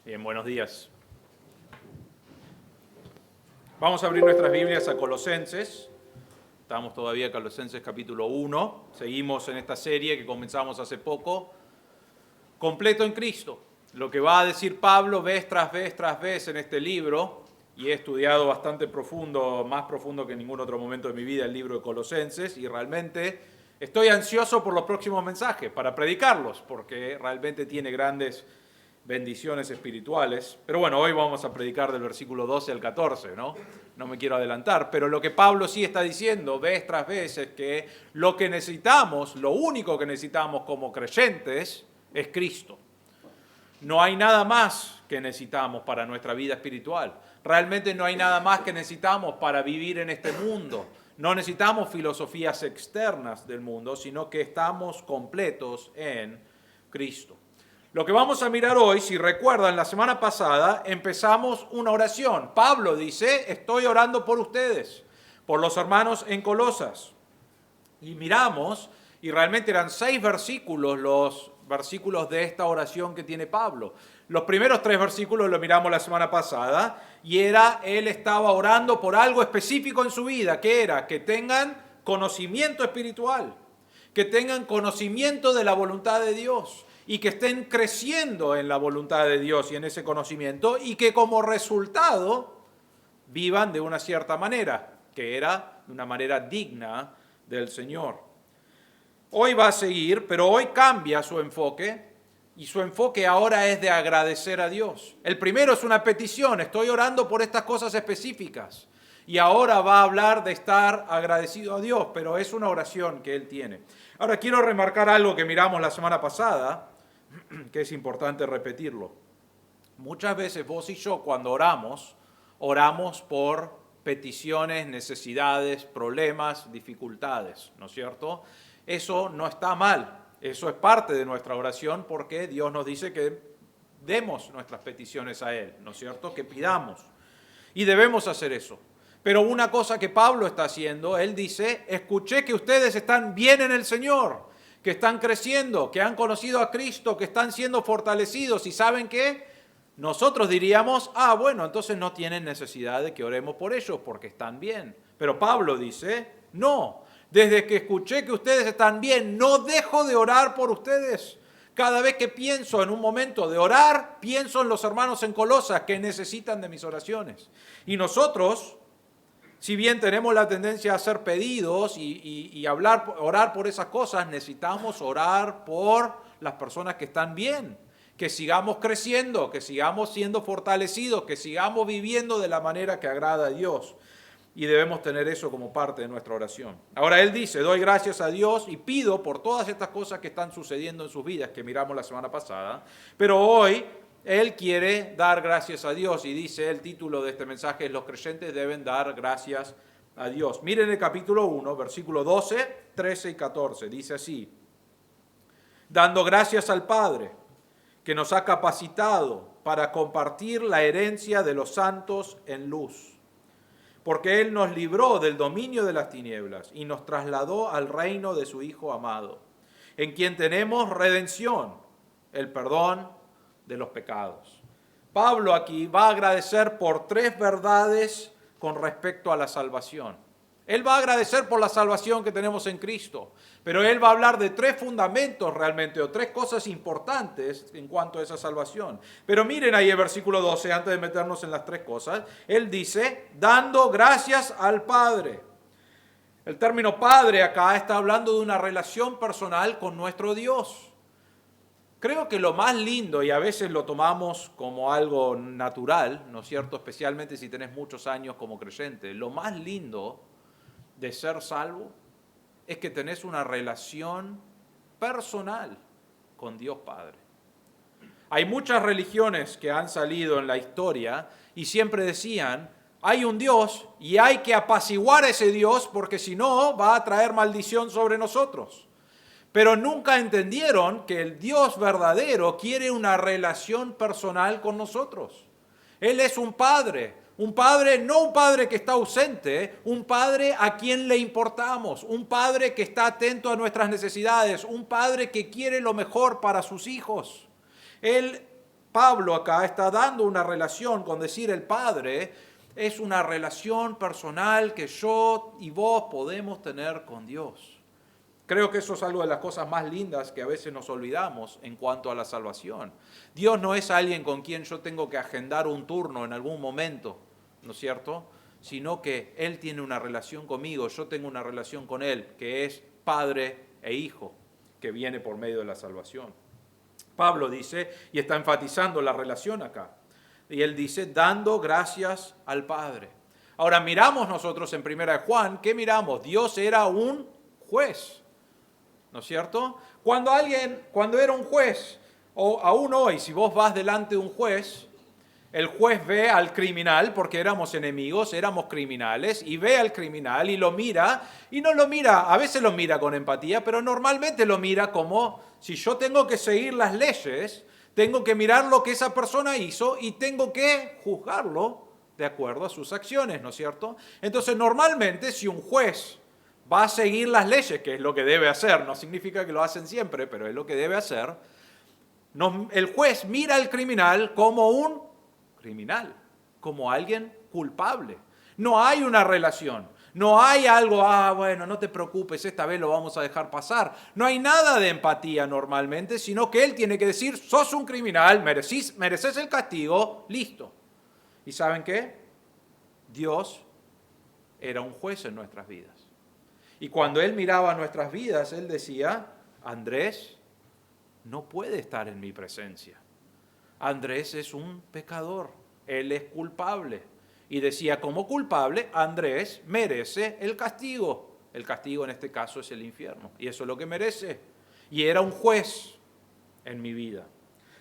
Bien, buenos días. Vamos a abrir nuestras Biblias a Colosenses. Estamos todavía en Colosenses capítulo 1. Seguimos en esta serie que comenzamos hace poco. Completo en Cristo. Lo que va a decir Pablo vez tras vez en este libro, y he estudiado bastante profundo, más profundo que en ningún otro momento de mi vida, el libro de Colosenses, y realmente estoy ansioso por los próximos mensajes para predicarlos, porque realmente tiene grandes bendiciones espirituales. Pero bueno, hoy vamos a predicar del versículo 12 al 14, ¿no? No me quiero adelantar, pero lo que Pablo sí está diciendo vez tras vez es que lo que necesitamos, lo único que necesitamos como creyentes es Cristo. No hay nada más que necesitamos para nuestra vida espiritual. Realmente no hay nada más que necesitamos para vivir en este mundo. No necesitamos filosofías externas del mundo, sino que estamos completos en Cristo. Lo que vamos a mirar hoy, si recuerdan, la semana pasada empezamos una oración. Pablo dice, estoy orando por ustedes, por los hermanos en Colosas. Y miramos, y realmente eran 6 versículos los versículos de esta oración que tiene Pablo. Los primeros 3 versículos lo miramos la semana pasada, y él estaba orando por algo específico en su vida, que era que tengan conocimiento espiritual, que tengan conocimiento de la voluntad de Dios, y que estén creciendo en la voluntad de Dios y en ese conocimiento, y que como resultado vivan de una cierta manera, que era de una manera digna del Señor. Hoy va a seguir, pero hoy cambia su enfoque, y su enfoque ahora es de agradecer a Dios. El primero es una petición, estoy orando por estas cosas específicas, y ahora va a hablar de estar agradecido a Dios, pero es una oración que él tiene. Ahora quiero remarcar algo que miramos la semana pasada, que es importante repetirlo. Muchas veces vos y yo cuando oramos por peticiones, necesidades, problemas, dificultades, ¿no es cierto? Eso no está mal, eso es parte de nuestra oración porque Dios nos dice que demos nuestras peticiones a Él, ¿no es cierto? Que pidamos. Y debemos hacer eso. Pero una cosa que Pablo está haciendo, él dice, escuché que ustedes están bien en el Señor, que están creciendo, que han conocido a Cristo, que están siendo fortalecidos. ¿Y saben qué? Nosotros diríamos, bueno, entonces no tienen necesidad de que oremos por ellos porque están bien. Pero Pablo dice, no, desde que escuché que ustedes están bien, no dejo de orar por ustedes. Cada vez que pienso en un momento de orar, pienso en los hermanos en Colosas que necesitan de mis oraciones. Y nosotros, si bien tenemos la tendencia a hacer pedidos y orar por esas cosas, necesitamos orar por las personas que están bien, que sigamos creciendo, que sigamos siendo fortalecidos, que sigamos viviendo de la manera que agrada a Dios. Y debemos tener eso como parte de nuestra oración. Ahora él dice, doy gracias a Dios y pido por todas estas cosas que están sucediendo en sus vidas, que miramos la semana pasada, pero hoy él quiere dar gracias a Dios y dice, el título de este mensaje es los creyentes deben dar gracias a Dios. Miren el capítulo 1, versículo 12, 13 y 14, dice así, dando gracias al Padre que nos ha capacitado para compartir la herencia de los santos en luz, porque Él nos libró del dominio de las tinieblas y nos trasladó al reino de su Hijo amado, en quien tenemos redención, el perdón de los pecados. Pablo aquí va a agradecer por 3 verdades con respecto a la salvación. Él va a agradecer por la salvación que tenemos en Cristo, pero él va a hablar de 3 fundamentos realmente, o 3 cosas importantes en cuanto a esa salvación. Pero miren ahí el versículo 12, antes de meternos en las 3 cosas, él dice, dando gracias al Padre. El término Padre acá está hablando de una relación personal con nuestro Dios. Creo que lo más lindo, y a veces lo tomamos como algo natural, ¿no es cierto? Especialmente si tenés muchos años como creyente, lo más lindo de ser salvo es que tenés una relación personal con Dios Padre. Hay muchas religiones que han salido en la historia y siempre decían, hay un Dios y hay que apaciguar a ese Dios porque si no va a traer maldición sobre nosotros. Pero nunca entendieron que el Dios verdadero quiere una relación personal con nosotros. Él es un padre, no un padre que está ausente, un padre a quien le importamos, un padre que está atento a nuestras necesidades, un padre que quiere lo mejor para sus hijos. Él Pablo acá está dando una relación con decir el Padre, es una relación personal que yo y vos podemos tener con Dios. Creo que eso es algo de las cosas más lindas que a veces nos olvidamos en cuanto a la salvación. Dios no es alguien con quien yo tengo que agendar un turno en algún momento, ¿no es cierto? Sino que Él tiene una relación conmigo, yo tengo una relación con Él, que es Padre e Hijo, que viene por medio de la salvación. Pablo dice, y está enfatizando la relación acá, y él dice, dando gracias al Padre. Ahora miramos nosotros en 1 Juan, ¿qué miramos? Dios era un juez. ¿No es cierto? Cuando era un juez, o aún hoy, si vos vas delante de un juez, el juez ve al criminal, porque éramos enemigos, éramos criminales, y ve al criminal y lo mira, y no lo mira, a veces lo mira con empatía, pero normalmente lo mira como, si yo tengo que seguir las leyes, tengo que mirar lo que esa persona hizo y tengo que juzgarlo de acuerdo a sus acciones, ¿no es cierto? Entonces, normalmente, si un juez va a seguir las leyes, que es lo que debe hacer, no significa que lo hacen siempre, pero es lo que debe hacer, el juez mira al criminal como un criminal, como alguien culpable. No hay una relación, no hay algo, bueno, no te preocupes, esta vez lo vamos a dejar pasar. No hay nada de empatía normalmente, sino que él tiene que decir, sos un criminal, mereces el castigo, listo. ¿Y saben qué? Dios era un juez en nuestras vidas. Y cuando Él miraba nuestras vidas, Él decía, Andrés no puede estar en mi presencia. Andrés es un pecador, él es culpable. Y decía, como culpable, Andrés merece el castigo. El castigo en este caso es el infierno. Y eso es lo que merece. Y era un juez en mi vida.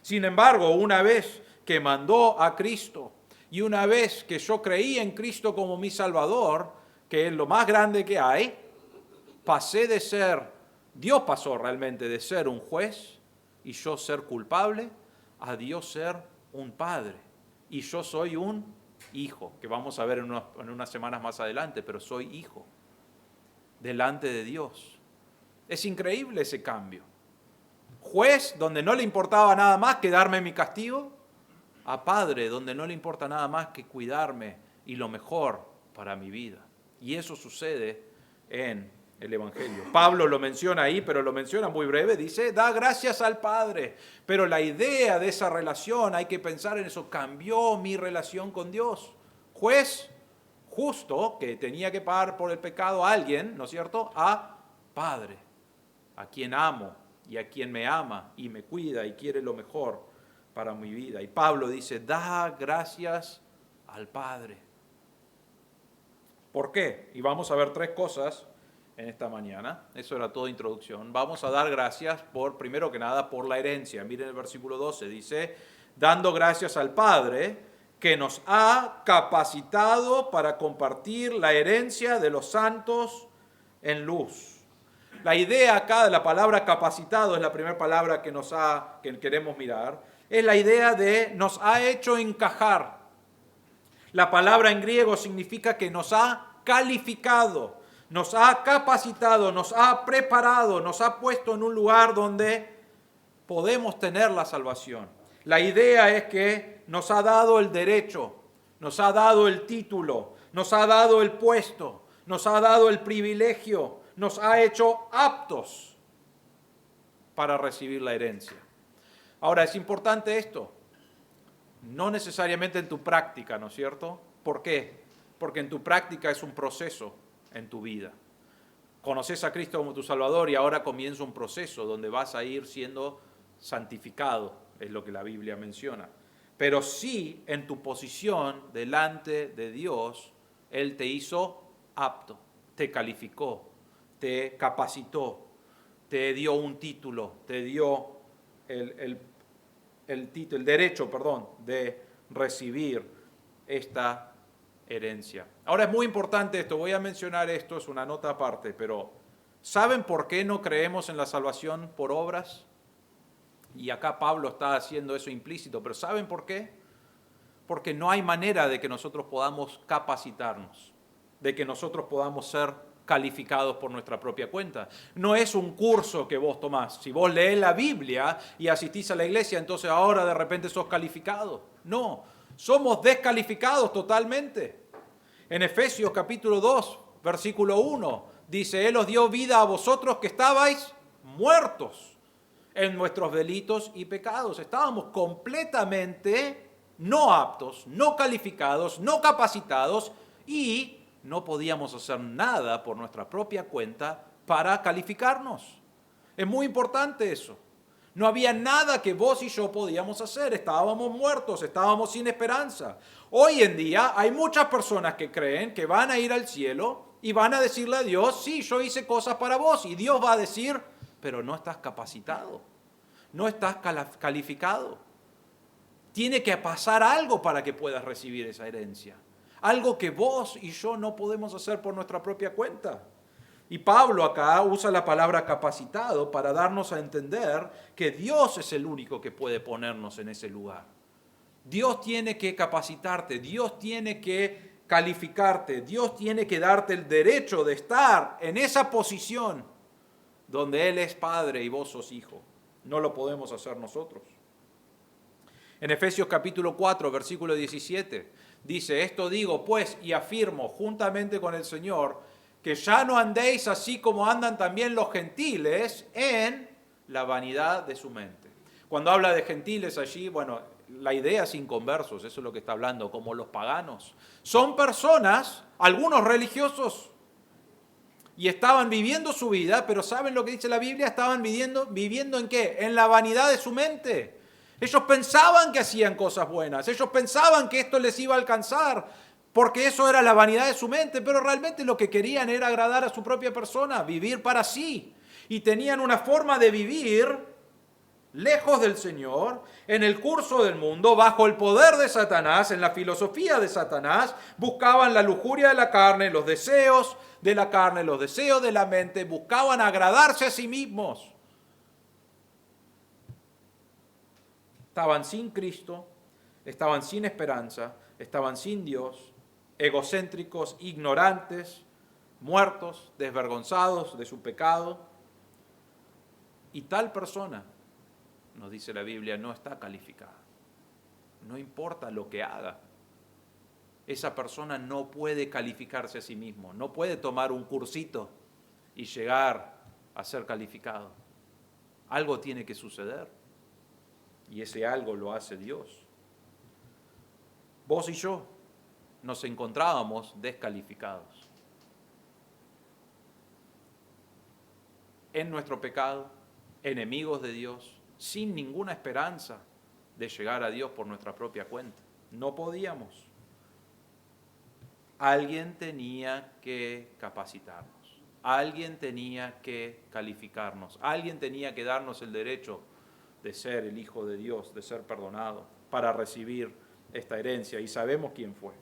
Sin embargo, una vez que mandó a Cristo y una vez que yo creí en Cristo como mi Salvador, que es lo más grande que hay, Dios pasó realmente de ser un juez y yo ser culpable, a Dios ser un padre. Y yo soy un hijo, que vamos a ver en unas semanas más adelante, pero soy hijo delante de Dios. Es increíble ese cambio. Juez, donde no le importaba nada más que darme mi castigo, a padre, donde no le importa nada más que cuidarme y lo mejor para mi vida. Y eso sucede en el Evangelio. Pablo lo menciona ahí, pero lo menciona muy breve, dice, da gracias al Padre. Pero la idea de esa relación, hay que pensar en eso, cambió mi relación con Dios. Juez justo, que tenía que pagar por el pecado a alguien, ¿no es cierto?, a Padre, a quien amo y a quien me ama y me cuida y quiere lo mejor para mi vida. Y Pablo dice, da gracias al Padre. ¿Por qué? Y vamos a ver tres cosas en esta mañana. Eso era toda introducción. Vamos a dar gracias primero que nada, por la herencia. Miren el versículo 12, dice, dando gracias al Padre que nos ha capacitado para compartir la herencia de los santos en luz. La idea acá de la palabra capacitado es la primera palabra que queremos mirar. Es la idea de nos ha hecho encajar. La palabra en griego significa que nos ha calificado, nos ha capacitado, nos ha preparado, nos ha puesto en un lugar donde podemos tener la salvación. La idea es que nos ha dado el derecho, nos ha dado el título, nos ha dado el puesto, nos ha dado el privilegio, nos ha hecho aptos para recibir la herencia. Ahora, es importante esto, no necesariamente en tu práctica, ¿no es cierto? ¿Por qué? Porque en tu práctica es un proceso en tu vida. Conoces a Cristo como tu Salvador y ahora comienza un proceso donde vas a ir siendo santificado, es lo que la Biblia menciona. Pero sí, en tu posición delante de Dios, Él te hizo apto, te calificó, te capacitó, te dio un título, te dio el derecho de recibir esta herencia. Ahora es muy importante esto, voy a mencionar esto, es una nota aparte, pero ¿saben por qué no creemos en la salvación por obras? Y acá Pablo está haciendo eso implícito, pero ¿saben por qué? Porque no hay manera de que nosotros podamos capacitarnos, de que nosotros podamos ser calificados por nuestra propia cuenta. No es un curso que vos tomás. Si vos lees la Biblia y asistís a la iglesia, entonces ahora de repente sos calificado. No, somos descalificados totalmente. En Efesios capítulo 2, versículo 1, dice, Él os dio vida a vosotros que estabais muertos en nuestros delitos y pecados. Estábamos completamente no aptos, no calificados, no capacitados y no podíamos hacer nada por nuestra propia cuenta para calificarnos. Es muy importante eso. No había nada que vos y yo podíamos hacer. Estábamos muertos, estábamos sin esperanza. Hoy en día hay muchas personas que creen que van a ir al cielo y van a decirle a Dios, sí, yo hice cosas para vos. Y Dios va a decir, pero no estás capacitado, no estás calificado. Tiene que pasar algo para que puedas recibir esa herencia. Algo que vos y yo no podemos hacer por nuestra propia cuenta. Y Pablo acá usa la palabra capacitado para darnos a entender que Dios es el único que puede ponernos en ese lugar. Dios tiene que capacitarte, Dios tiene que calificarte, Dios tiene que darte el derecho de estar en esa posición donde Él es Padre y vos sos hijo. No lo podemos hacer nosotros. En Efesios capítulo 4, versículo 17, dice, esto digo pues y afirmo juntamente con el Señor, que ya no andéis así como andan también los gentiles en la vanidad de su mente. Cuando habla de gentiles allí, bueno, la idea es inconversos, eso es lo que está hablando, como los paganos. Son personas, algunos religiosos, y estaban viviendo su vida, pero ¿saben lo que dice la Biblia? Estaban viviendo ¿en qué? En la vanidad de su mente. Ellos pensaban que hacían cosas buenas, ellos pensaban que esto les iba a alcanzar, porque eso era la vanidad de su mente, pero realmente lo que querían era agradar a su propia persona, vivir para sí. Y tenían una forma de vivir lejos del Señor, en el curso del mundo, bajo el poder de Satanás, en la filosofía de Satanás, buscaban la lujuria de la carne, los deseos de la carne, los deseos de la mente, buscaban agradarse a sí mismos. Estaban sin Cristo, estaban sin esperanza, estaban sin Dios, egocéntricos, ignorantes, muertos, desvergonzados de su pecado. Y tal persona, nos dice la Biblia, no está calificada. No importa lo que haga. Esa persona no puede calificarse a sí mismo, no puede tomar un cursito y llegar a ser calificado. Algo tiene que suceder. Y ese algo lo hace Dios. Vos y yo nos encontrábamos descalificados en nuestro pecado, enemigos de Dios, sin ninguna esperanza de llegar a Dios por nuestra propia cuenta. No podíamos. Alguien tenía que capacitarnos, alguien tenía que calificarnos, alguien tenía que darnos el derecho de ser el Hijo de Dios, de ser perdonado, para recibir esta herencia. Y sabemos quién fue.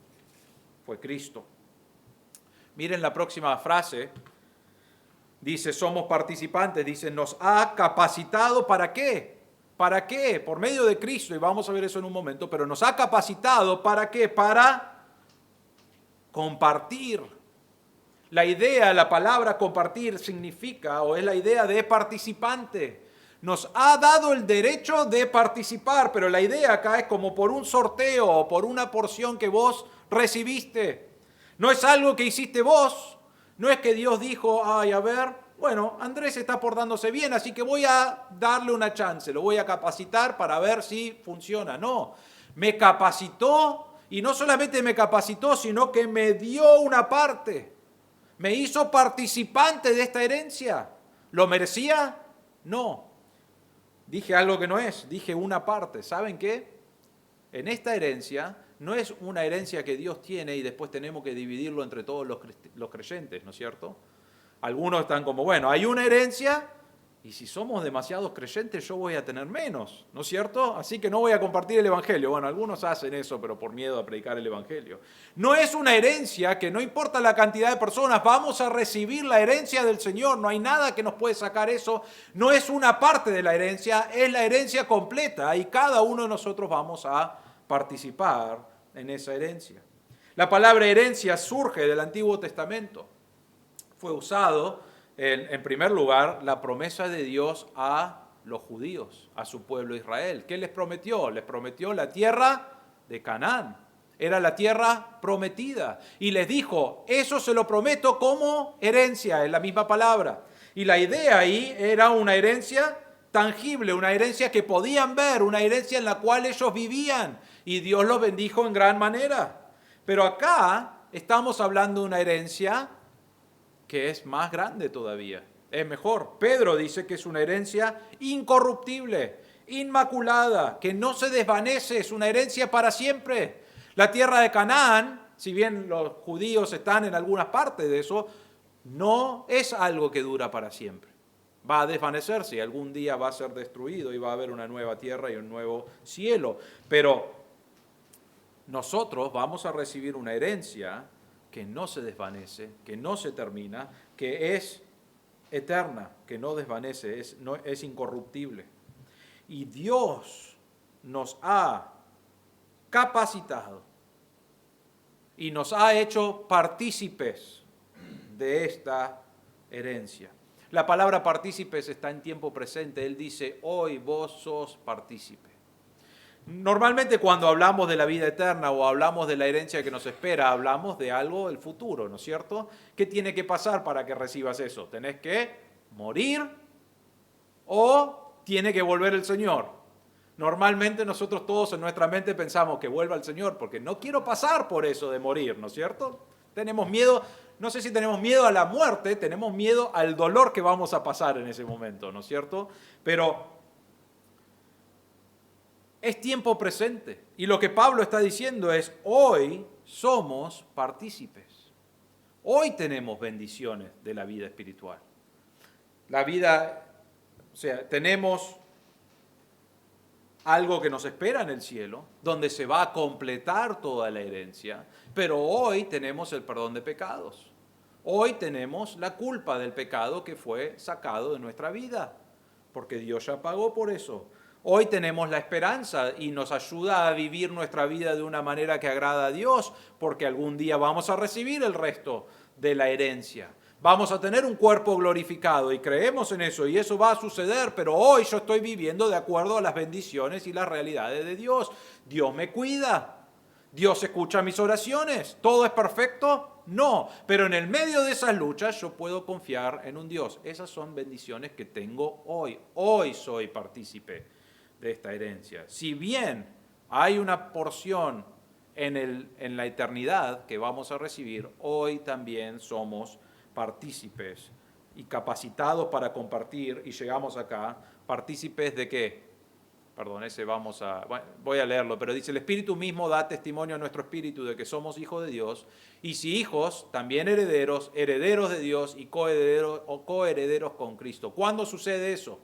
Fue Cristo. Miren la próxima frase. Dice, somos participantes. Dice, nos ha capacitado ¿para qué? ¿Para qué? Por medio de Cristo. Y vamos a ver eso en un momento. Pero nos ha capacitado ¿para qué? Para compartir. La idea, la palabra compartir significa, o es la idea de participante. Nos ha dado el derecho de participar, pero la idea acá es como por un sorteo o por una porción que vos recibiste. No es algo que hiciste vos, no es que Dios dijo, ay, a ver, bueno, Andrés está portándose bien, así que voy a darle una chance, lo voy a capacitar para ver si funciona. No, me capacitó y no solamente me capacitó, sino que me dio una parte. Me hizo participante de esta herencia. ¿Lo merecía? No. Dije algo que no es, dije una parte. ¿Saben qué? En esta herencia no es una herencia que Dios tiene y después tenemos que dividirlo entre todos los creyentes, ¿no es cierto? Algunos están como, bueno, hay una herencia y si somos demasiados creyentes yo voy a tener menos, ¿no es cierto? Así que no voy a compartir el Evangelio. Bueno, algunos hacen eso, pero por miedo a predicar el Evangelio. No es una herencia que no importa la cantidad de personas, vamos a recibir la herencia del Señor. No hay nada que nos puede sacar eso. No es una parte de la herencia, es la herencia completa y cada uno de nosotros vamos a participar en esa herencia. La palabra herencia surge del Antiguo Testamento. fue usado, en primer lugar, la promesa de Dios a los judíos, a su pueblo Israel. ¿Qué les prometió? Les prometió la tierra de Canaán. Era la tierra prometida. Y les dijo, eso se lo prometo como herencia, es la misma palabra. Y la idea ahí era una herencia tangible, una herencia que podían ver, una herencia en la cual ellos vivían. Y Dios los bendijo en gran manera. Pero acá estamos hablando de una herencia que es más grande todavía, es mejor. Pedro dice que es una herencia incorruptible, inmaculada, que no se desvanece, es una herencia para siempre. La tierra de Canaán, si bien los judíos están en algunas partes de eso, no es algo que dura para siempre. Va a desvanecerse y algún día va a ser destruido y va a haber una nueva tierra y un nuevo cielo. Pero nosotros vamos a recibir una herencia que no se desvanece, que no se termina, que es eterna, que no desvanece, es incorruptible. Y Dios nos ha capacitado y nos ha hecho partícipes de esta herencia. La palabra partícipes está en tiempo presente. Él dice, hoy vos sos partícipe. Normalmente cuando hablamos de la vida eterna o hablamos de la herencia que nos espera, hablamos de algo del futuro, ¿no es cierto? ¿Qué tiene que pasar para que recibas eso? ¿Tenés que morir o tiene que volver el Señor? Normalmente nosotros todos en nuestra mente pensamos que vuelva el Señor porque no quiero pasar por eso de morir, ¿no es cierto? Tenemos miedo, no sé si tenemos miedo a la muerte, tenemos miedo al dolor que vamos a pasar en ese momento, ¿no es cierto? Pero es tiempo presente. Y lo que Pablo está diciendo es, hoy somos partícipes. Hoy tenemos bendiciones de la vida espiritual. La vida, o sea, tenemos algo que nos espera en el cielo, donde se va a completar toda la herencia, pero hoy tenemos el perdón de pecados. Hoy tenemos la culpa del pecado que fue sacado de nuestra vida, porque Dios ya pagó por eso. Hoy tenemos la esperanza y nos ayuda a vivir nuestra vida de una manera que agrada a Dios, porque algún día vamos a recibir el resto de la herencia. Vamos a tener un cuerpo glorificado y creemos en eso y eso va a suceder, pero hoy yo estoy viviendo de acuerdo a las bendiciones y las realidades de Dios. Dios me cuida, Dios escucha mis oraciones. ¿Todo es perfecto? No, pero en el medio de esas luchas yo puedo confiar en un Dios. Esas son bendiciones que tengo hoy. Hoy soy partícipe de esta herencia. Si bien hay una porción en la eternidad que vamos a recibir, hoy también somos partícipes y capacitados para compartir, y llegamos acá, partícipes de qué. Perdón, voy a leerlo, pero dice, el Espíritu mismo da testimonio a nuestro espíritu de que somos hijos de Dios, y si hijos, también herederos, herederos de Dios y coherederos con Cristo. ¿Cuándo sucede eso?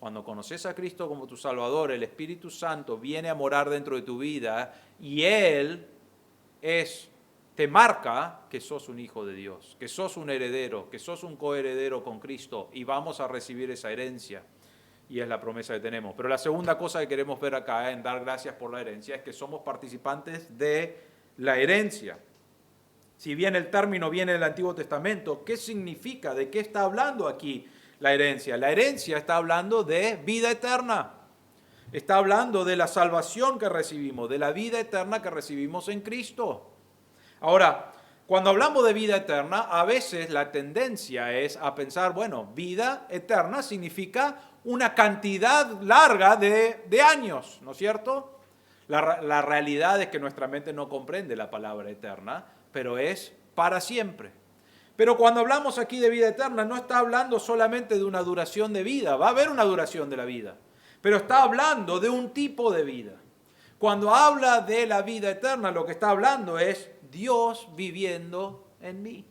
Cuando conoces a Cristo como tu Salvador, el Espíritu Santo viene a morar dentro de tu vida y Él te marca que sos un hijo de Dios, que sos un heredero, que sos un coheredero con Cristo y vamos a recibir esa herencia. Y es la promesa que tenemos. Pero la segunda cosa que queremos ver acá en dar gracias por la herencia es que somos participantes de la herencia. Si bien el término viene del Antiguo Testamento, ¿qué significa? ¿De qué está hablando aquí la herencia? La herencia está hablando de vida eterna. Está hablando de la salvación que recibimos, de la vida eterna que recibimos en Cristo. Ahora, cuando hablamos de vida eterna, a veces la tendencia es a pensar, bueno, vida eterna significa una cantidad larga de años, ¿no es cierto? La realidad es que nuestra mente no comprende la palabra eterna, pero es para siempre. Pero cuando hablamos aquí de vida eterna, no está hablando solamente de una duración de vida, va a haber una duración de la vida, pero está hablando de un tipo de vida. Cuando habla de la vida eterna, lo que está hablando es Dios viviendo en mí.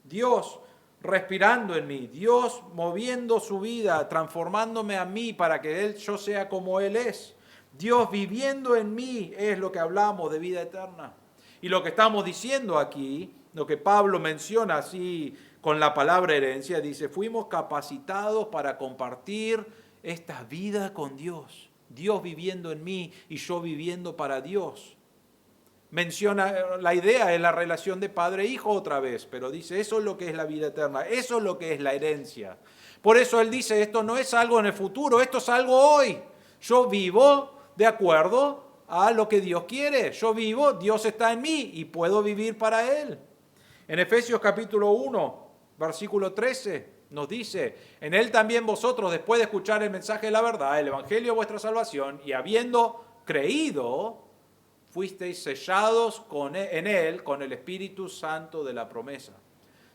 Dios respirando en mí, Dios moviendo su vida, transformándome a mí para que yo sea como Él es. Dios viviendo en mí es lo que hablamos de vida eterna. Y lo que estamos diciendo aquí, lo que Pablo menciona así con la palabra herencia, dice, fuimos capacitados para compartir esta vida con Dios. Dios viviendo en mí y yo viviendo para Dios. menciona la idea de la relación de padre-hijo otra vez, pero dice, eso es lo que es la vida eterna, eso es lo que es la herencia. Por eso él dice, esto no es algo en el futuro, esto es algo hoy. Yo vivo de acuerdo a lo que Dios quiere. Yo vivo, Dios está en mí y puedo vivir para Él. En Efesios capítulo 1, versículo 13, nos dice, en Él también vosotros, después de escuchar el mensaje de la verdad, el evangelio de vuestra salvación, y habiendo creído, fuisteis sellados en Él con el Espíritu Santo de la promesa.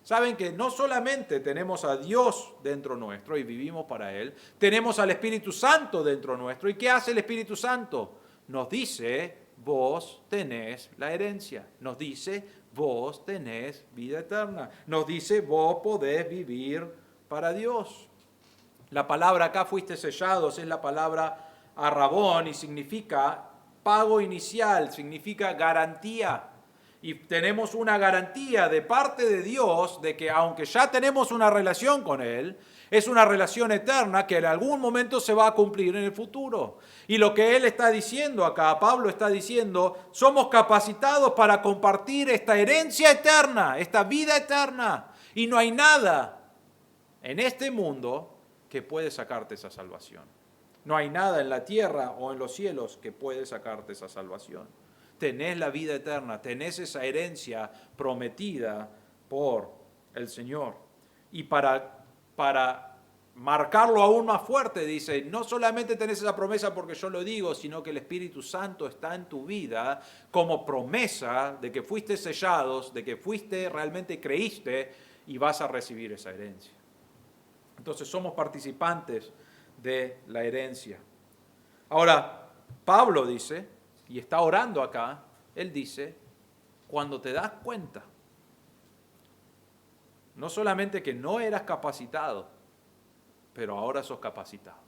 Saben que no solamente tenemos a Dios dentro nuestro y vivimos para Él, tenemos al Espíritu Santo dentro nuestro. ¿Y qué hace el Espíritu Santo? Nos dice, vos tenés la herencia. Nos dice, vos tenés vida eterna. Nos dice, vos podés vivir para Dios. La palabra acá, fuiste sellados, es la palabra arrabón y significa pago inicial, significa garantía. Y tenemos una garantía de parte de Dios de que aunque ya tenemos una relación con Él, es una relación eterna que en algún momento se va a cumplir en el futuro. Y lo que Él está diciendo acá, Pablo está diciendo, somos capacitados para compartir esta herencia eterna, esta vida eterna. Y no hay nada en este mundo que puede sacarte esa salvación. No hay nada en la tierra o en los cielos que puede sacarte esa salvación. Tenés la vida eterna, tenés esa herencia prometida por el Señor. Y para marcarlo aún más fuerte, dice, no solamente tenés esa promesa porque yo lo digo, sino que el Espíritu Santo está en tu vida como promesa de que fuiste sellados, de que fuiste, realmente creíste y vas a recibir esa herencia. Entonces somos participantes de la herencia. Ahora, Pablo dice, y está orando acá, él dice, cuando te das cuenta, no solamente que no eras capacitado, pero ahora sos capacitado.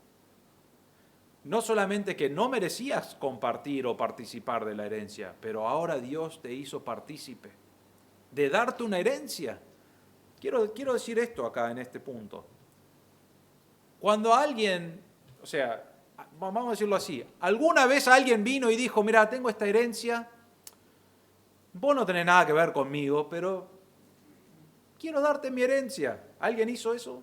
No solamente que no merecías compartir o participar de la herencia, pero ahora Dios te hizo partícipe de darte una herencia. Quiero decir esto acá en este punto. Cuando alguien, o sea, vamos a decirlo así, alguna vez alguien vino y dijo, mira, tengo esta herencia, vos no tenés nada que ver conmigo, pero quiero darte mi herencia. ¿Alguien hizo eso?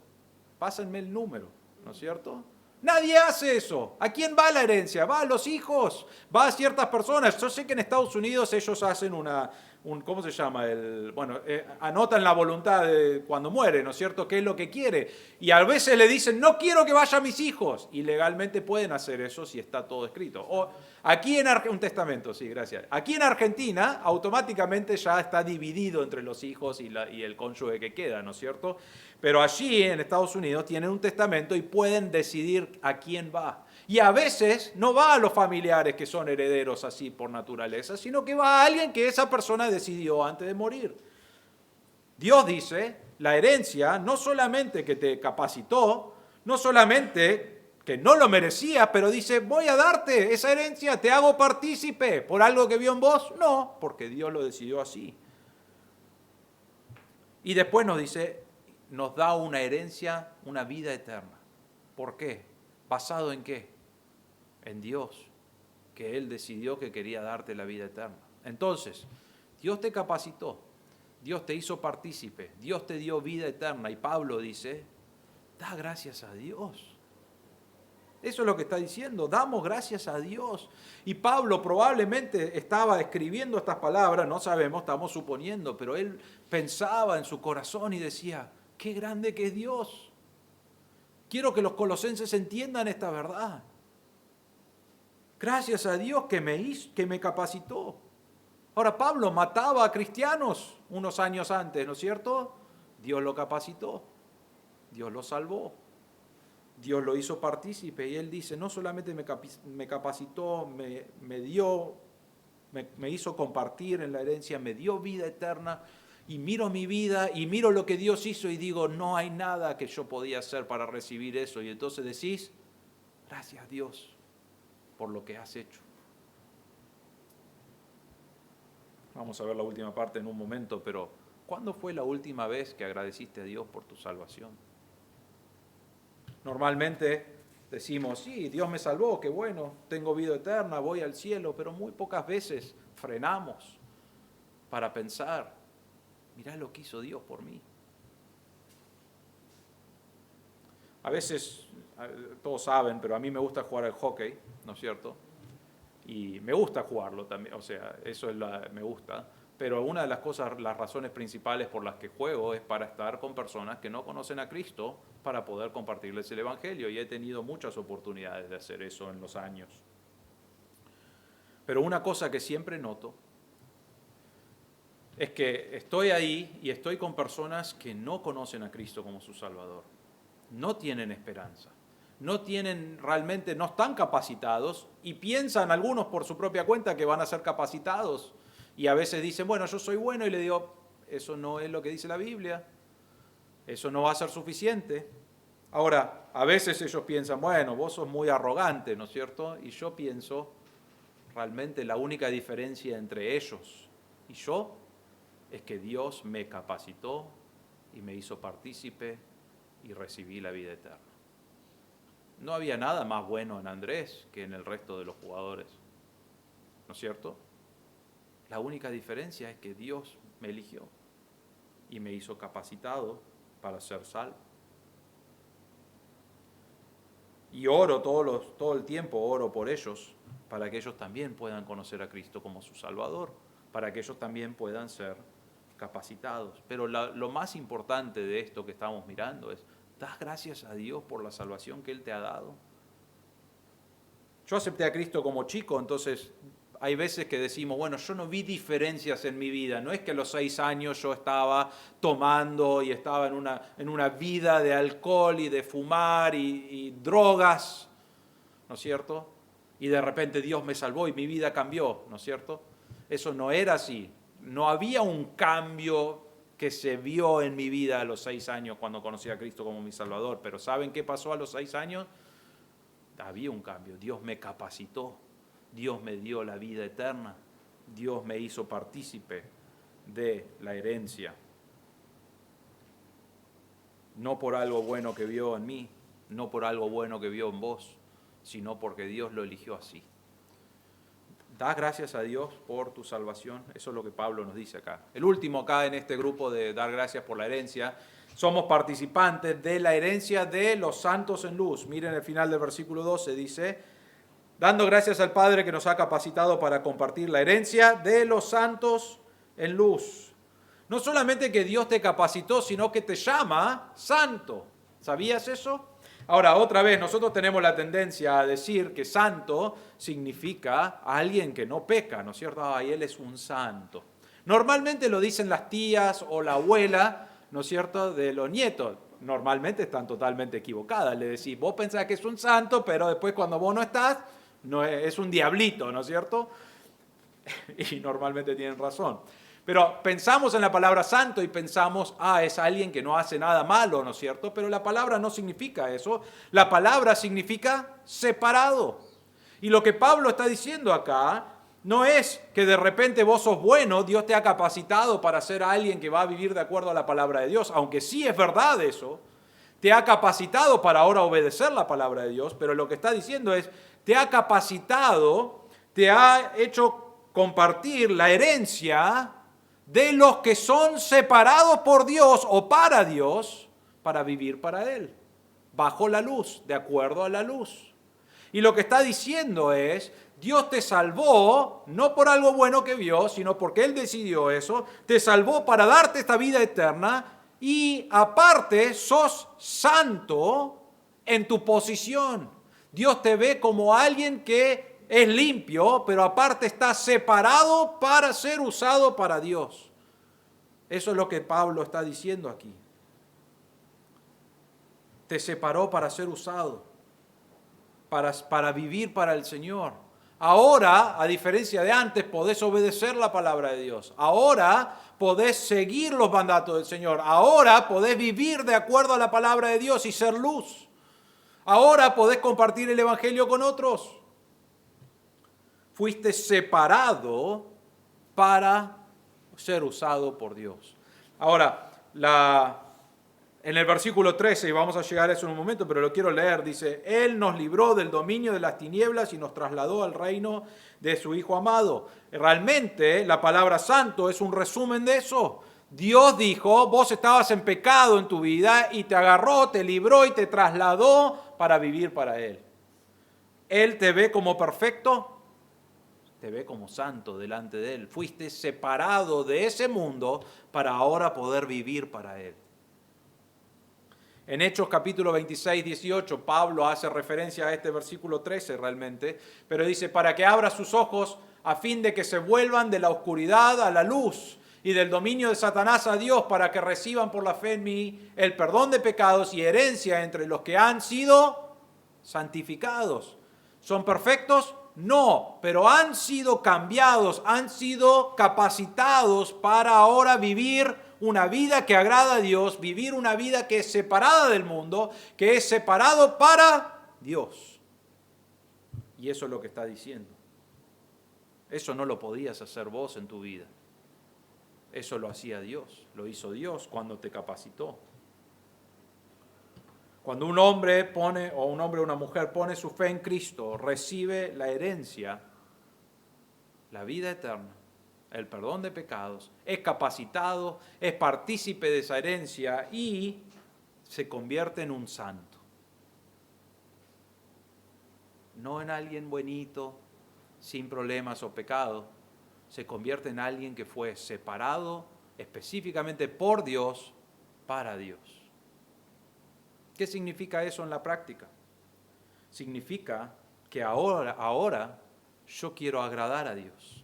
Pásenme el número, ¿no es cierto? Nadie hace eso. ¿A quién va la herencia? Va a los hijos, va a ciertas personas. Yo sé que en Estados Unidos ellos hacen ¿cómo se llama? Anotan la voluntad de cuando muere, ¿no es cierto? ¿Qué es lo que quiere? Y a veces le dicen, no quiero que vayan mis hijos. Y legalmente pueden hacer eso si está todo escrito. O aquí un testamento, sí, gracias. Aquí en Argentina automáticamente ya está dividido entre los hijos y el cónyuge que queda, ¿no es cierto? Pero allí en Estados Unidos tienen un testamento y pueden decidir a quién va. Y a veces no va a los familiares que son herederos así por naturaleza, sino que va a alguien que esa persona decidió antes de morir. Dios dice, la herencia no solamente que te capacitó, no solamente que no lo merecías, pero dice, voy a darte esa herencia, te hago partícipe por algo que vio en vos. No, porque Dios lo decidió así. Y después nos dice, nos da una herencia, una vida eterna. ¿Por qué? ¿Basado en qué? En Dios, que Él decidió que quería darte la vida eterna. Entonces, Dios te capacitó, Dios te hizo partícipe, Dios te dio vida eterna. Y Pablo dice, da gracias a Dios. Eso es lo que está diciendo, damos gracias a Dios. Y Pablo probablemente estaba escribiendo estas palabras, no sabemos, estamos suponiendo, pero él pensaba en su corazón y decía, qué grande que es Dios. Quiero que los colosenses entiendan esta verdad. Gracias a Dios que me capacitó. Ahora, Pablo mataba a cristianos unos años antes, ¿no es cierto? Dios lo capacitó, Dios lo salvó, Dios lo hizo partícipe. Y él dice, no solamente me capacitó, me hizo compartir en la herencia, me dio vida eterna. Y miro mi vida y miro lo que Dios hizo y digo, no hay nada que yo podía hacer para recibir eso. Y entonces decís, gracias a Dios por lo que has hecho. Vamos a ver la última parte en un momento, pero ¿cuándo fue la última vez que agradeciste a Dios por tu salvación? Normalmente decimos, sí, Dios me salvó, qué bueno, tengo vida eterna, voy al cielo, pero muy pocas veces frenamos para pensar, mirá lo que hizo Dios por mí. A veces, todos saben, pero a mí me gusta jugar al hockey, ¿no es cierto? Y me gusta jugarlo también, o sea, eso me gusta. Pero una de las cosas, las razones principales por las que juego es para estar con personas que no conocen a Cristo, para poder compartirles el Evangelio. Y he tenido muchas oportunidades de hacer eso en los años. Pero una cosa que siempre noto es que estoy ahí y estoy con personas que no conocen a Cristo como su Salvador. No tienen esperanza. No están capacitados y piensan algunos por su propia cuenta que van a ser capacitados. Y a veces dicen, bueno, yo soy bueno, y le digo, eso no es lo que dice la Biblia, eso no va a ser suficiente. Ahora, a veces ellos piensan, bueno, vos sos muy arrogante, ¿no es cierto? Y yo pienso, realmente la única diferencia entre ellos y yo es que Dios me capacitó y me hizo partícipe y recibí la vida eterna. No había nada más bueno en Andrés que en el resto de los jugadores, ¿no es cierto? La única diferencia es que Dios me eligió y me hizo capacitado para ser salvo. Y oro todo el tiempo, oro por ellos, para que ellos también puedan conocer a Cristo como su Salvador, para que ellos también puedan ser capacitados. Pero lo más importante de esto que estamos mirando es, ¿das gracias a Dios por la salvación que Él te ha dado? Yo acepté a Cristo como chico, entonces hay veces que decimos, bueno, yo no vi diferencias en mi vida. No es que a los 6 años yo estaba tomando y estaba en una vida de alcohol y de fumar y drogas, ¿no es cierto? Y de repente Dios me salvó y mi vida cambió, ¿no es cierto? Eso no era así. No había un cambio que se vio en mi vida a los 6 años cuando conocí a Cristo como mi Salvador. Pero ¿saben qué pasó a los 6 años? Había un cambio. Dios me capacitó. Dios me dio la vida eterna. Dios me hizo partícipe de la herencia. No por algo bueno que vio en mí, no por algo bueno que vio en vos, sino porque Dios lo eligió así. Das gracias a Dios por tu salvación. Eso es lo que Pablo nos dice acá. El último acá en este grupo de dar gracias por la herencia. Somos participantes de la herencia de los santos en luz. Miren el final del versículo 12, dice, dando gracias al Padre que nos ha capacitado para compartir la herencia de los santos en luz. No solamente que Dios te capacitó, sino que te llama santo. ¿Sabías eso? Ahora, otra vez, nosotros tenemos la tendencia a decir que santo significa alguien que no peca, ¿no es cierto? Ay, él es un santo. Normalmente lo dicen las tías o la abuela, ¿no es cierto?, de los nietos. Normalmente están totalmente equivocadas. Le decís, vos pensás que es un santo, pero después cuando vos no estás, no es un diablito, ¿no es cierto? Y normalmente tienen razón. Pero pensamos en la palabra santo y pensamos, es alguien que no hace nada malo, ¿no es cierto? Pero la palabra no significa eso. La palabra significa separado. Y lo que Pablo está diciendo acá no es que de repente vos sos bueno, Dios te ha capacitado para ser alguien que va a vivir de acuerdo a la palabra de Dios, aunque sí es verdad eso. Te ha capacitado para ahora obedecer la palabra de Dios, pero lo que está diciendo es, te ha capacitado, te ha hecho compartir la herencia de los que son separados por Dios o para Dios, para vivir para Él, bajo la luz, de acuerdo a la luz. Y lo que está diciendo es, Dios te salvó, no por algo bueno que vio, sino porque Él decidió eso, te salvó para darte esta vida eterna y aparte sos santo en tu posición. Dios te ve como alguien que es limpio, pero aparte está separado para ser usado para Dios. Eso es lo que Pablo está diciendo aquí. Te separó para ser usado, para vivir para el Señor. Ahora, a diferencia de antes, podés obedecer la palabra de Dios. Ahora podés seguir los mandatos del Señor. Ahora podés vivir de acuerdo a la palabra de Dios y ser luz. Ahora podés compartir el Evangelio con otros. Fuiste separado para ser usado por Dios. Ahora, En el versículo 13, y vamos a llegar a eso en un momento, pero lo quiero leer, dice, Él nos libró del dominio de las tinieblas y nos trasladó al reino de su Hijo amado. Realmente la palabra santo es un resumen de eso. Dios dijo, vos estabas en pecado en tu vida y te agarró, te libró y te trasladó para vivir para Él. Él te ve como perfecto, te ve como santo delante de Él. Fuiste separado de ese mundo para ahora poder vivir para Él. En Hechos capítulo 26, 18, Pablo hace referencia a este versículo 13 realmente, pero dice, para que abra sus ojos a fin de que se vuelvan de la oscuridad a la luz y del dominio de Satanás a Dios, para que reciban por la fe en mí el perdón de pecados y herencia entre los que han sido santificados. ¿Son perfectos? No, pero han sido cambiados, han sido capacitados para ahora vivir una vida que agrada a Dios, vivir una vida que es separada del mundo, que es separado para Dios. Y eso es lo que está diciendo. Eso no lo podías hacer vos en tu vida. Eso lo hacía Dios, lo hizo Dios cuando te capacitó. Cuando un hombre pone, o un hombre o una mujer pone su fe en Cristo, recibe la herencia, la vida eterna, el perdón de pecados, es capacitado, es partícipe de esa herencia y se convierte en un santo. No en alguien buenito, sin problemas o pecados, se convierte en alguien que fue separado específicamente por Dios para Dios. ¿Qué significa eso en la práctica? Significa que ahora yo quiero agradar a Dios.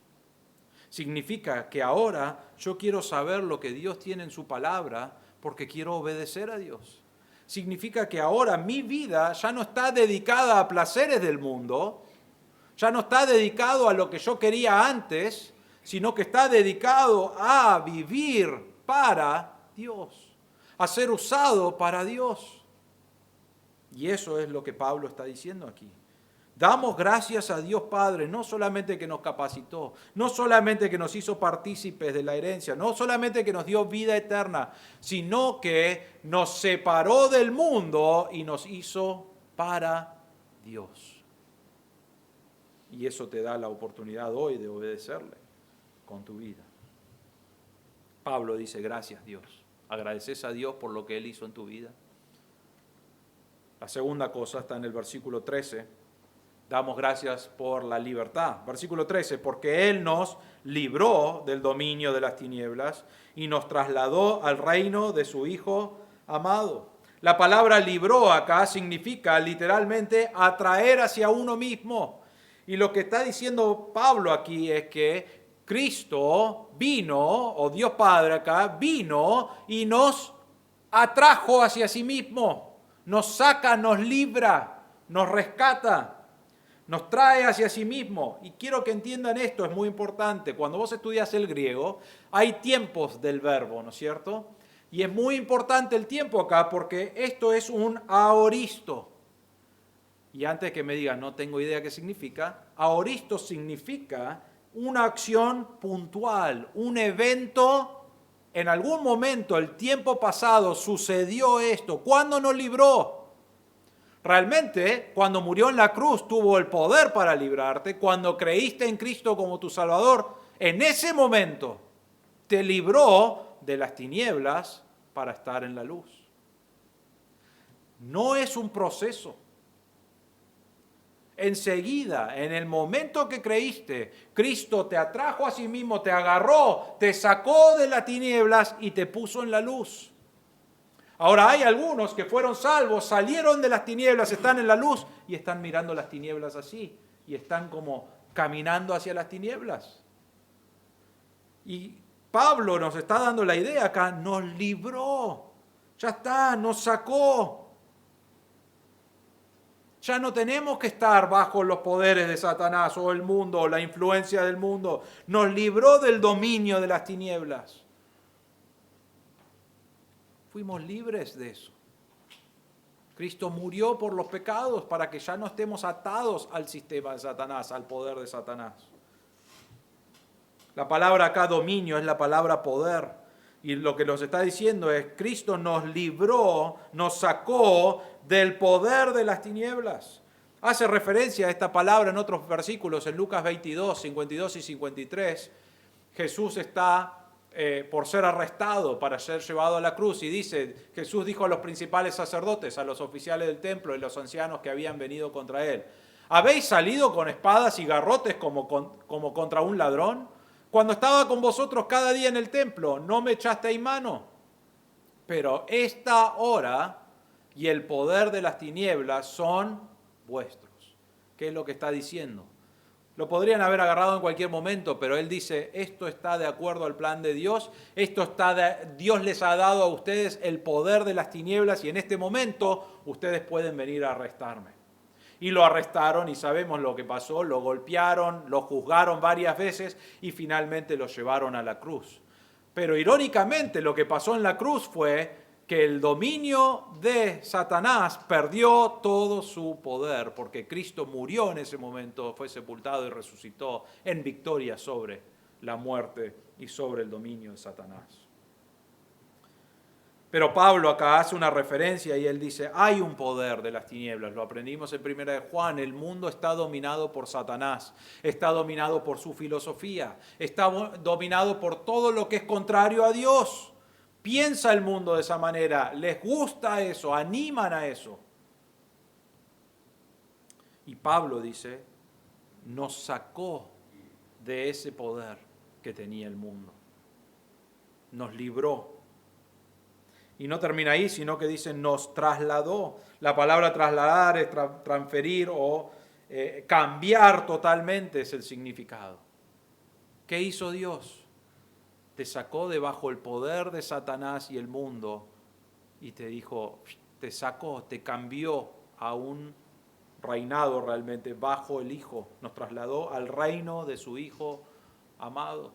Significa que ahora yo quiero saber lo que Dios tiene en su palabra porque quiero obedecer a Dios. Significa que ahora mi vida ya no está dedicada a placeres del mundo, ya no está dedicado a lo que yo quería antes, sino que está dedicado a vivir para Dios, a ser usado para Dios. Y eso es lo que Pablo está diciendo aquí. Damos gracias a Dios Padre, no solamente que nos capacitó, no solamente que nos hizo partícipes de la herencia, no solamente que nos dio vida eterna, sino que nos separó del mundo y nos hizo para Dios. Y eso te da la oportunidad hoy de obedecerle con tu vida. Pablo dice, gracias Dios. ¿Agradeces a Dios por lo que Él hizo en tu vida? La segunda cosa está en el versículo 13. Damos gracias por la libertad. Versículo 13, porque Él nos libró del dominio de las tinieblas y nos trasladó al reino de su Hijo amado. La palabra libró acá significa literalmente atraer hacia uno mismo. Y lo que está diciendo Pablo aquí es que Cristo vino, o Dios Padre acá, vino y nos atrajo hacia sí mismo. Nos saca, nos libra, nos rescata, nos trae hacia sí mismo. Y quiero que entiendan esto, es muy importante. Cuando vos estudias el griego, hay tiempos del verbo, ¿no es cierto? Y es muy importante el tiempo acá porque esto es un aoristo. Y antes que me digan, no tengo idea qué significa, aoristo significa una acción puntual, un evento. En algún momento, el tiempo pasado, sucedió esto. ¿Cuándo nos libró? Realmente, cuando murió en la cruz, tuvo el poder para librarte. Cuando creíste en Cristo como tu Salvador, en ese momento te libró de las tinieblas para estar en la luz. No es un proceso. Enseguida, en el momento que creíste, Cristo te atrajo a sí mismo, te agarró, te sacó de las tinieblas y te puso en la luz. Ahora hay algunos que fueron salvos, salieron de las tinieblas, están en la luz y están mirando las tinieblas así y están como caminando hacia las tinieblas. Y Pablo nos está dando la idea acá, nos libró, ya está, nos sacó. Ya no tenemos que estar bajo los poderes de Satanás o el mundo o la influencia del mundo. Nos libró del dominio de las tinieblas. Fuimos libres de eso. Cristo murió por los pecados para que ya no estemos atados al sistema de Satanás, al poder de Satanás. La palabra acá dominio es la palabra poder. Y lo que nos está diciendo es, Cristo nos libró, nos sacó del poder de las tinieblas. Hace referencia a esta palabra en otros versículos, en Lucas 22, 52 y 53. Jesús está por ser arrestado para ser llevado a la cruz y dice, Jesús dijo a los principales sacerdotes, a los oficiales del templo y los ancianos que habían venido contra él, ¿habéis salido con espadas y garrotes como contra un ladrón? Cuando estaba con vosotros cada día en el templo, no me echasteis mano. Pero esta hora y el poder de las tinieblas son vuestros. ¿Qué es lo que está diciendo? Lo podrían haber agarrado en cualquier momento, pero él dice, esto está de acuerdo al plan de Dios, Dios les ha dado a ustedes el poder de las tinieblas y en este momento ustedes pueden venir a arrestarme. Y lo arrestaron y sabemos lo que pasó, lo golpearon, lo juzgaron varias veces y finalmente lo llevaron a la cruz. Pero irónicamente lo que pasó en la cruz fue que el dominio de Satanás perdió todo su poder, porque Cristo murió en ese momento, fue sepultado y resucitó en victoria sobre la muerte y sobre el dominio de Satanás. Pero Pablo acá hace una referencia y él dice, hay un poder de las tinieblas, lo aprendimos en 1 de Juan, el mundo está dominado por Satanás, está dominado por su filosofía, está dominado por todo lo que es contrario a Dios. Piensa el mundo de esa manera, les gusta eso, animan a eso. Y Pablo dice, nos sacó de ese poder que tenía el mundo, nos libró. Y no termina ahí, sino que dice, nos trasladó. La palabra trasladar es transferir o cambiar totalmente es el significado. ¿Qué hizo Dios? Te sacó de bajo el poder de Satanás y el mundo y te dijo, te sacó, te cambió a un reinado realmente bajo el Hijo. Nos trasladó al reino de su Hijo amado.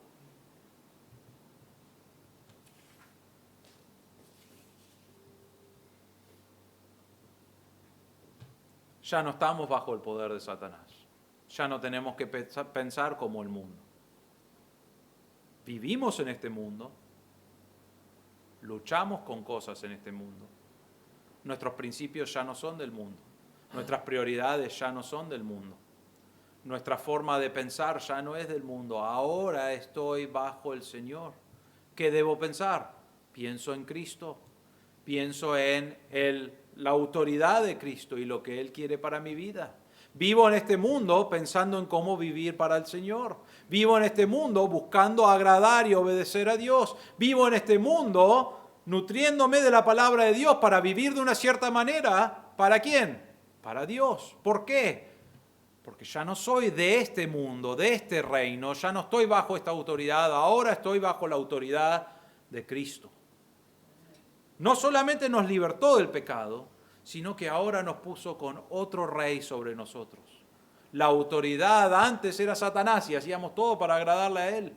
Ya no estamos bajo el poder de Satanás. Ya no tenemos que pensar como el mundo. Vivimos en este mundo, luchamos con cosas en este mundo. Nuestros principios ya no son del mundo. Nuestras prioridades ya no son del mundo. Nuestra forma de pensar ya no es del mundo. Ahora estoy bajo el Señor. ¿Qué debo pensar? Pienso en Cristo. Pienso en la autoridad de Cristo y lo que Él quiere para mi vida. Vivo en este mundo pensando en cómo vivir para el Señor. Vivo en este mundo buscando agradar y obedecer a Dios. Vivo en este mundo nutriéndome de la palabra de Dios para vivir de una cierta manera. ¿Para quién? Para Dios. ¿Por qué? Porque ya no soy de este mundo, de este reino. Ya no estoy bajo esta autoridad. Ahora estoy bajo la autoridad de Cristo. No solamente nos libertó del pecado, sino que ahora nos puso con otro rey sobre nosotros. La autoridad antes era Satanás y hacíamos todo para agradarle a él.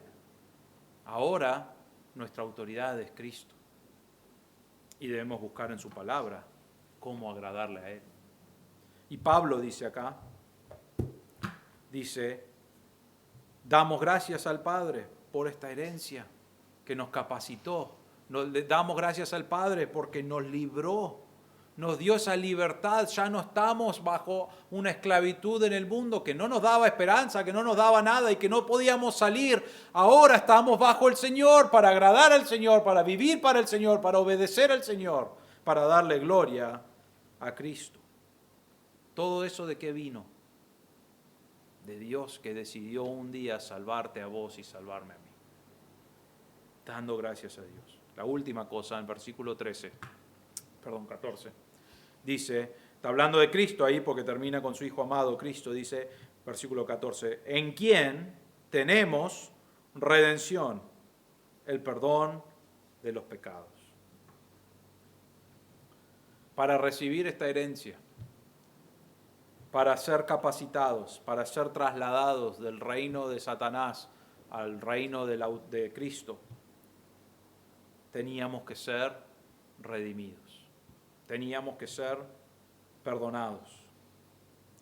Ahora nuestra autoridad es Cristo. Y debemos buscar en su palabra cómo agradarle a él. Y Pablo dice acá, damos gracias al Padre por esta herencia que nos capacitó. Le damos gracias al Padre porque nos libró, nos dio esa libertad. Ya no estamos bajo una esclavitud en el mundo que no nos daba esperanza, que no nos daba nada y que no podíamos salir. Ahora estamos bajo el Señor para agradar al Señor, para vivir para el Señor, para obedecer al Señor, para darle gloria a Cristo. ¿Todo eso de qué vino? De Dios que decidió un día salvarte a vos y salvarme a mí. Dando gracias a Dios. La última cosa, en versículo 14, dice, está hablando de Cristo ahí porque termina con su Hijo amado, Cristo, dice, versículo 14, en quien tenemos redención, el perdón de los pecados. Para recibir esta herencia, para ser capacitados, para ser trasladados del reino de Satanás al reino de Cristo, teníamos que ser redimidos, teníamos que ser perdonados.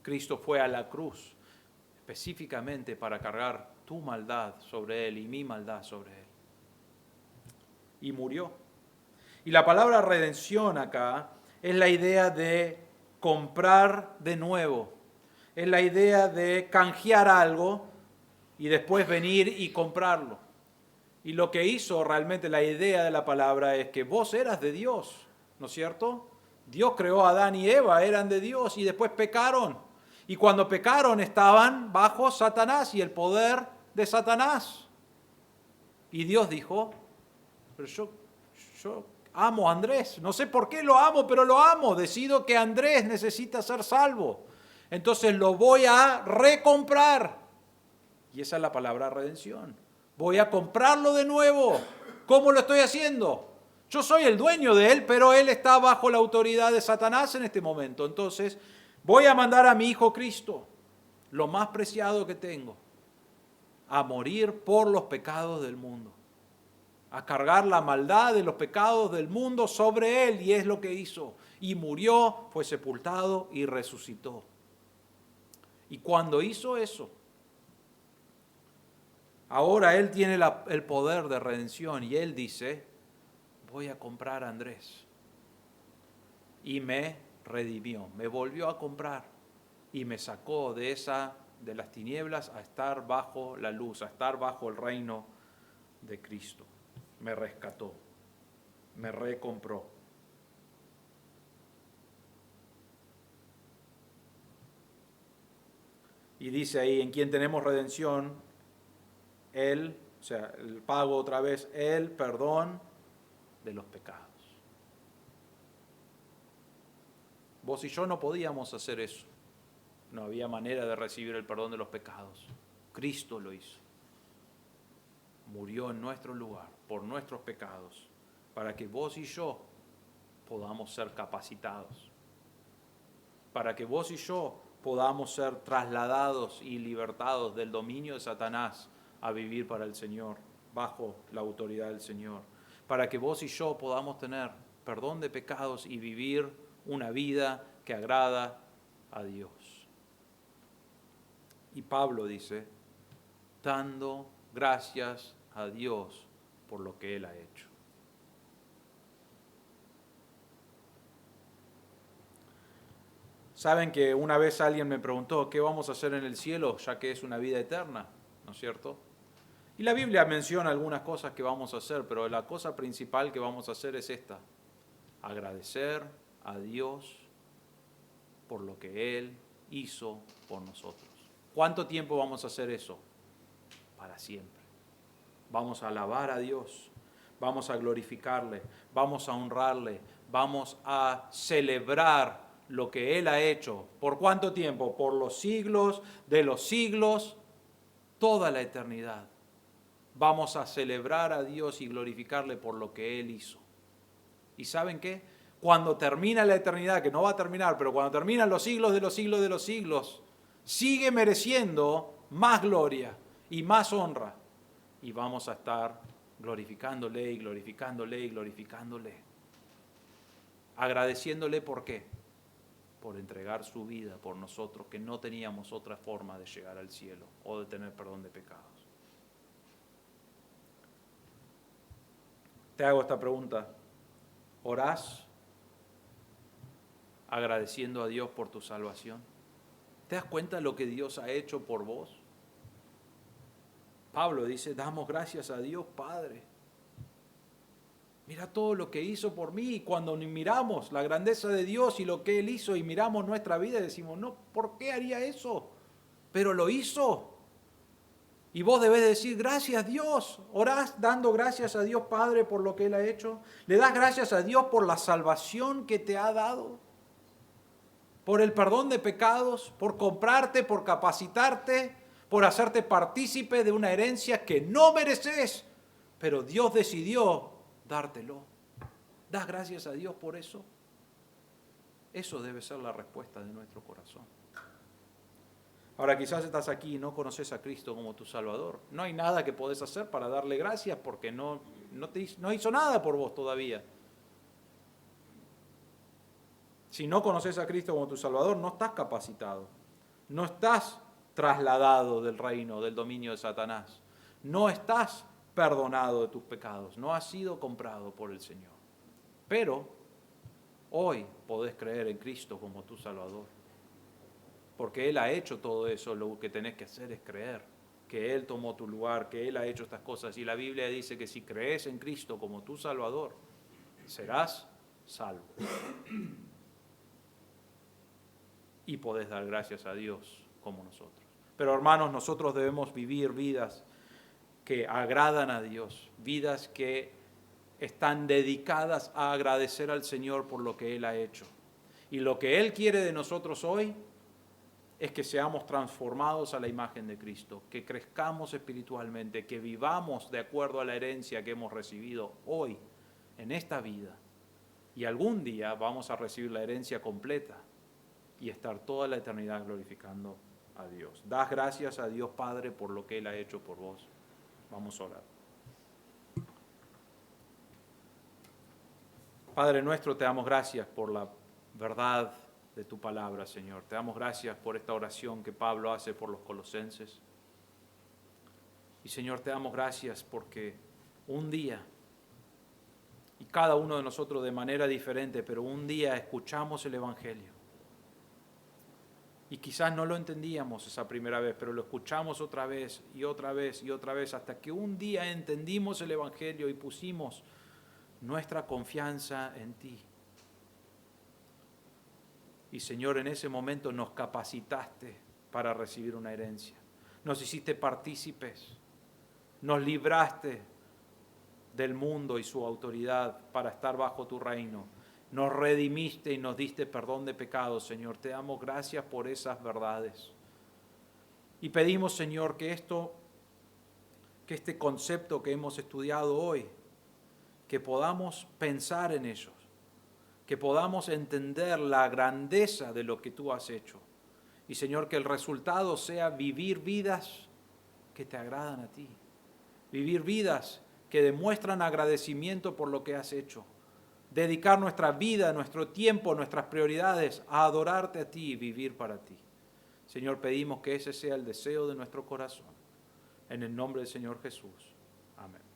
Cristo fue a la cruz específicamente para cargar tu maldad sobre Él y mi maldad sobre Él. y murió. Y la palabra redención acá es la idea de comprar de nuevo, es la idea de canjear algo y después venir y comprarlo. Y lo que hizo realmente la idea de la palabra es que vos eras de Dios, ¿no es cierto? Dios creó a Adán y Eva, eran de Dios y después pecaron. Y cuando pecaron estaban bajo Satanás y el poder de Satanás. Y Dios dijo, pero yo amo a Andrés, no sé por qué lo amo, pero lo amo, decido que Andrés necesita ser salvo. Entonces lo voy a recomprar. Y esa es la palabra redención. Voy a comprarlo de nuevo. ¿Cómo lo estoy haciendo? Yo soy el dueño de él, pero él está bajo la autoridad de Satanás en este momento. Entonces voy a mandar a mi Hijo Cristo, lo más preciado que tengo, a morir por los pecados del mundo, a cargar la maldad de los pecados del mundo sobre él, y es lo que hizo. Y murió, fue sepultado y resucitó. Y cuando hizo eso, ahora él tiene el poder de redención y él dice, voy a comprar a Andrés. Y me redimió, me volvió a comprar y me sacó de las tinieblas a estar bajo la luz, a estar bajo el reino de Cristo. Me rescató, me recompró. Y dice ahí, en quien tenemos redención, el pago otra vez, el perdón de los pecados. Vos y yo no podíamos hacer eso. No había manera de recibir el perdón de los pecados. Cristo lo hizo. Murió en nuestro lugar por nuestros pecados para que vos y yo podamos ser capacitados. Para que vos y yo podamos ser trasladados y libertados del dominio de Satanás a vivir para el Señor, bajo la autoridad del Señor. Para que vos y yo podamos tener perdón de pecados y vivir una vida que agrada a Dios. Y Pablo dice, dando gracias a Dios por lo que Él ha hecho. Saben que una vez alguien me preguntó, ¿qué vamos a hacer en el cielo ya que es una vida eterna? ¿No es cierto? Y la Biblia menciona algunas cosas que vamos a hacer, pero la cosa principal que vamos a hacer es esta: agradecer a Dios por lo que Él hizo por nosotros. ¿Cuánto tiempo vamos a hacer eso? Para siempre. Vamos a alabar a Dios, vamos a glorificarle, vamos a honrarle, vamos a celebrar lo que Él ha hecho. ¿Por cuánto tiempo? Por los siglos de los siglos, toda la eternidad. Vamos a celebrar a Dios y glorificarle por lo que Él hizo. ¿Y saben qué? Cuando termina la eternidad, que no va a terminar, pero cuando terminan los siglos de los siglos de los siglos, sigue mereciendo más gloria y más honra. Y vamos a estar glorificándole y glorificándole y glorificándole. Agradeciéndole, ¿por qué? Por entregar su vida por nosotros, que no teníamos otra forma de llegar al cielo o de tener perdón de pecados. Te hago esta pregunta. ¿Orás agradeciendo a Dios por tu salvación? ¿Te das cuenta de lo que Dios ha hecho por vos? Pablo dice, damos gracias a Dios Padre. Mira todo lo que hizo por mí. Y cuando miramos la grandeza de Dios y lo que Él hizo y miramos nuestra vida, decimos, no, ¿por qué haría eso? Pero lo hizo. Y vos debés decir, gracias Dios. Orás dando gracias a Dios Padre por lo que Él ha hecho. Le das gracias a Dios por la salvación que te ha dado, por el perdón de pecados, por comprarte, por capacitarte, por hacerte partícipe de una herencia que no mereces, pero Dios decidió dártelo. ¿Das gracias a Dios por eso? Eso debe ser la respuesta de nuestro corazón. Ahora quizás estás aquí y no conoces a Cristo como tu Salvador. No hay nada que podés hacer para darle gracias porque no hizo nada por vos todavía. Si no conoces a Cristo como tu Salvador, no estás capacitado. No estás trasladado del reino, del dominio de Satanás. No estás perdonado de tus pecados, no has sido comprado por el Señor. Pero hoy podés creer en Cristo como tu Salvador. Porque Él ha hecho todo eso, lo que tenés que hacer es creer. Que Él tomó tu lugar, que Él ha hecho estas cosas. Y la Biblia dice que si crees en Cristo como tu Salvador, serás salvo. Y podés dar gracias a Dios como nosotros. Pero hermanos, nosotros debemos vivir vidas que agradan a Dios, vidas que están dedicadas a agradecer al Señor por lo que Él ha hecho. Y lo que Él quiere de nosotros hoy es que seamos transformados a la imagen de Cristo, que crezcamos espiritualmente, que vivamos de acuerdo a la herencia que hemos recibido hoy, en esta vida. Y algún día vamos a recibir la herencia completa y estar toda la eternidad glorificando a Dios. Das gracias a Dios Padre por lo que Él ha hecho por vos. Vamos a orar. Padre nuestro, te damos gracias por la verdad de tu palabra, Señor. Te damos gracias por esta oración que Pablo hace por los colosenses. Y Señor, te damos gracias porque un día, y cada uno de nosotros de manera diferente, pero un día escuchamos el Evangelio. Y quizás no lo entendíamos esa primera vez, pero lo escuchamos otra vez y otra vez y otra vez, hasta que un día entendimos el Evangelio y pusimos nuestra confianza en ti. Y Señor, en ese momento nos capacitaste para recibir una herencia. Nos hiciste partícipes. Nos libraste del mundo y su autoridad para estar bajo tu reino. Nos redimiste y nos diste perdón de pecados, Señor. Te damos gracias por esas verdades. Y pedimos, Señor, que este concepto que hemos estudiado hoy, que podamos pensar en ellos, que podamos entender la grandeza de lo que tú has hecho. Y Señor, que el resultado sea vivir vidas que te agradan a ti. Vivir vidas que demuestran agradecimiento por lo que has hecho. Dedicar nuestra vida, nuestro tiempo, nuestras prioridades a adorarte a ti y vivir para ti. Señor, pedimos que ese sea el deseo de nuestro corazón. En el nombre del Señor Jesús. Amén.